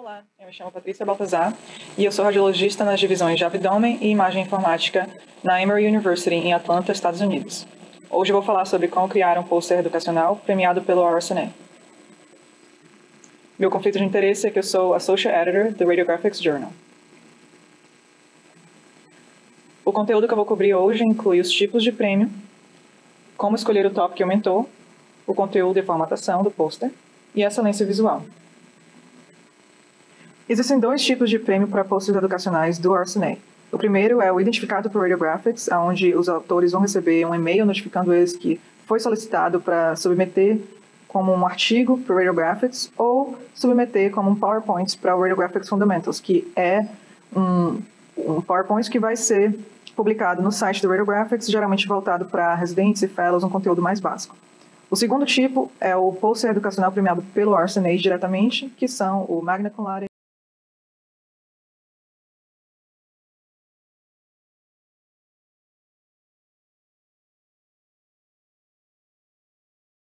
Olá, eu me chamo Patrícia Baltazar e eu sou radiologista nas divisões de abdômen e imagem informática na Emory University em Atlanta, Estados Unidos. Hoje eu vou falar sobre como criar um pôster educacional premiado pelo RSNA. Meu conflito de interesse é que eu sou Associate Editor do Radiographics Journal. O conteúdo que eu vou cobrir hoje inclui os tipos de prêmio, como escolher o Topic Mentor, o conteúdo e formatação do pôster e a excelência visual. Existem dois tipos de prêmio para pôsteres educacionais do RSNA. O primeiro é o identificado por Radiographics, onde os autores vão receber um e-mail notificando eles que foi solicitado para submeter como um artigo para o Radiographics ou submeter como um PowerPoint para o Radiographics Fundamentals, que é um PowerPoint que vai ser publicado no site do Radiographics, geralmente voltado para residentes e fellows, um conteúdo mais básico. O segundo tipo é o pôster educacional premiado pelo RSNA diretamente, que são o Magna Cum Laude